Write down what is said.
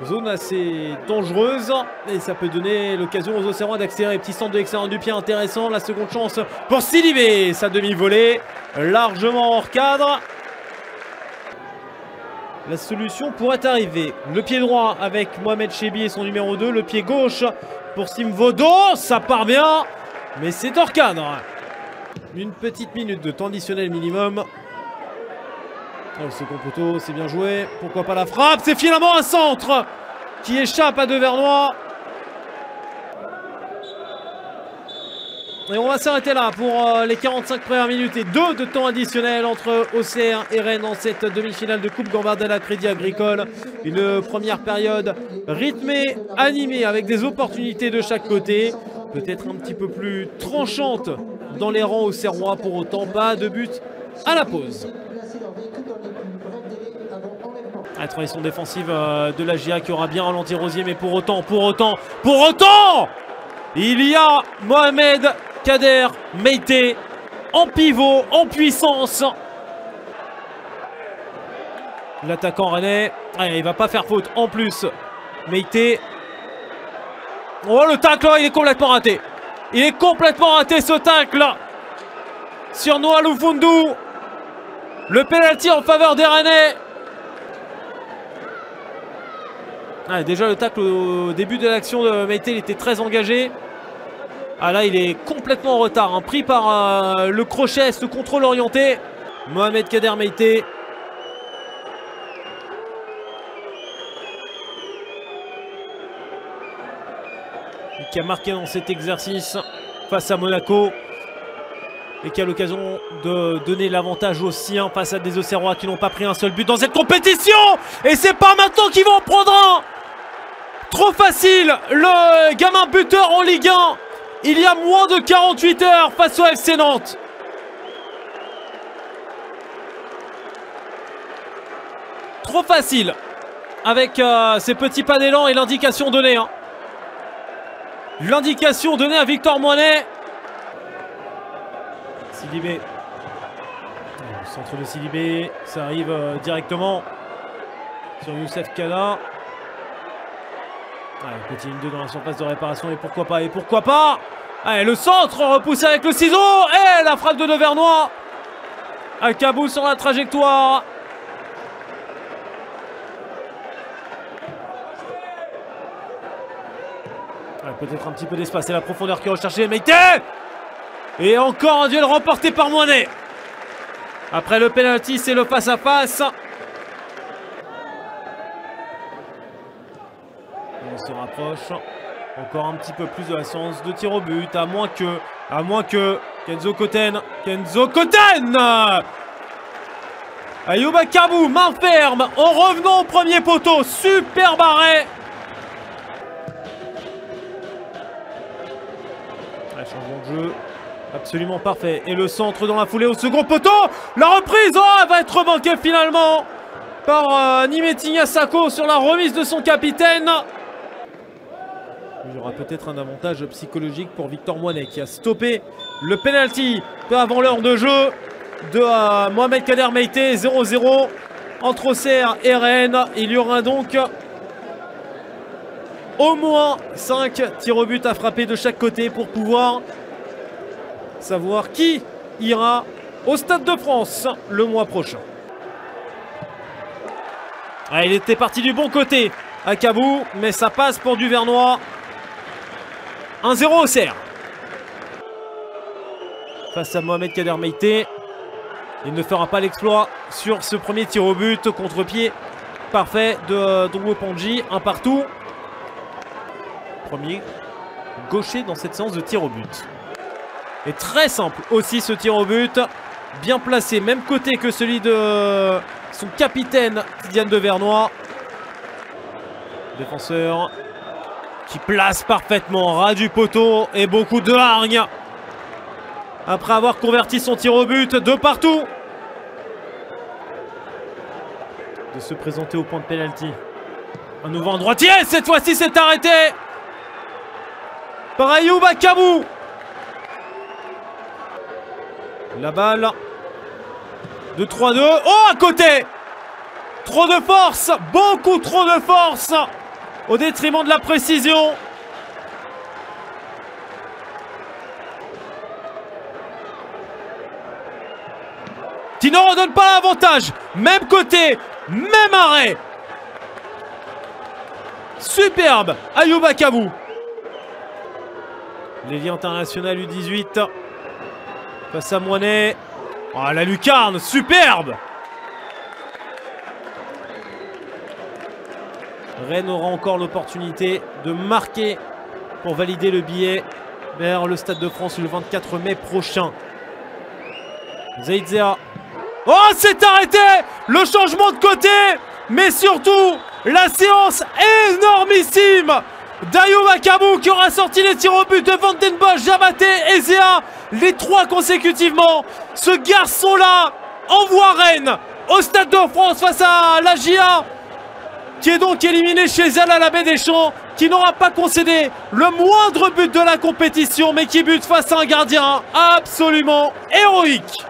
Zone assez dangereuse et ça peut donner l'occasion aux Auxerrois d'accélérer. Petit centre de l'extérieur du pied intéressant. La seconde chance pour Sidibé. Sa demi-volée largement hors cadre. La solution pourrait arriver. Le pied droit avec Mohamed Chebi et son numéro 2. Le pied gauche pour Simvodo. Ça part bien, mais c'est hors cadre. Une petite minute de temps additionnel minimum. Oh, le second poteau, c'est bien joué. Pourquoi pas la frappe? C'est finalement un centre qui échappe à Devernois. Et on va s'arrêter là pour les 45 premières minutes et 2 de temps additionnel entre Auxerre et Rennes dans cette demi-finale de Coupe Gambardella Crédit Agricole. Une première période rythmée, animée avec des opportunités de chaque côté. Peut-être un petit peu plus tranchante dans les rangs auxerrois, pour autant pas de but à la pause. La transition défensive de la GIA qui aura bien ralenti Rosier, mais pour autant, il y a Mohamed Kader Meïté en pivot, en puissance. L'attaquant rennais, il va pas faire faute en plus. Meïté. Oh, le tacle, il est complètement raté. Il est complètement raté ce tacle sur Noah Lufundu. Le penalty en faveur des Rennais. Déjà le tacle au début de l'action de Meïté, il était très engagé. Là il est complètement en retard, hein, pris par le crochet, ce contrôle orienté. Mohamed Kader Meïté. Qui a marqué dans cet exercice face à Monaco. Et qui a l'occasion de donner l'avantage aux siens face à des Auxerrois qui n'ont pas pris un seul but dans cette compétition. Et c'est pas maintenant qu'ils vont en prendre un. Trop facile, le gamin buteur en Ligue 1. Il y a moins de 48 heures face au FC Nantes. Trop facile. Avec ces petits pas d'élan et l'indication donnée. Hein. L'indication donnée à Victor Moinet. Sidibé. Le centre de Sidibé. Ça arrive directement sur Youssef Kalla. Petit ligne 2 dans la surface de réparation. Et pourquoi pas, Allez, le centre repoussé avec le ciseau. Et la frappe de Devernois. Akabou sur la trajectoire. Peut-être un petit peu d'espace et la profondeur qui est recherchée. Meïté. Et encore un duel remporté par Moinet. Après le penalty, c'est le face-à-face. On se rapproche. Encore un petit peu plus de la séance de tir au but. À moins que Kenzo Koten. Ayoub Akabou, main ferme. En revenant au premier poteau. Superbe arrêt. Changement de jeu. Absolument parfait. Et le centre dans la foulée au second poteau. La reprise va être manquée finalement par Nimetinha Sako sur la remise de son capitaine. Il y aura peut-être un avantage psychologique pour Victor Moinet qui a stoppé le penalty peu avant l'heure de jeu de Mohamed Kader Meïté. 0-0 entre Auxerre et Rennes. Il y aura donc au moins 5 tirs au but à frapper de chaque côté pour pouvoir savoir qui ira au Stade de France le mois prochain. Il était parti du bon côté à Kabou, mais ça passe pour Duvernois. 1-0 Auxerre. Face à Mohamed Kader Meïté. Il ne fera pas l'exploit sur ce premier tir au but. Contre-pied parfait de Dongwo Pandji. Un partout. Premier gaucher dans cette séance de tir au but. Et très simple aussi ce tir au but. Bien placé, même côté que celui de son capitaine Didiane Devernois. Défenseur qui place parfaitement ras du poteau et beaucoup de hargne. Après avoir converti son tir au but de partout. De se présenter au point de pénalty. Un nouveau en droitier, cette fois-ci c'est arrêté par Ayoub Akabou. La balle de 3-2. Oh, à côté. Trop de force. Beaucoup trop de force au détriment de la précision. Qui ne redonne pas l'avantage. Même côté, même arrêt. Superbe, Ayouba Kabou. L'ailier international U18 face à Moinet. Oh, la lucarne, superbe. Rennes aura encore l'opportunité de marquer pour valider le billet vers le Stade de France le 24 mai prochain. Zaïdzea. Oh, c'est arrêté. Le changement de côté. Mais surtout, la séance énormissime d'Ayouba Kabou qui aura sorti les tirs au but de Van den Bosch, Diabaté et Zéa. Les 3 consécutivement. Ce garçon-là envoie Rennes au Stade de France face à la GIA, qui est donc éliminé chez elle à la Baie des Champs, qui n'aura pas concédé le moindre but de la compétition, mais qui bute face à un gardien absolument héroïque.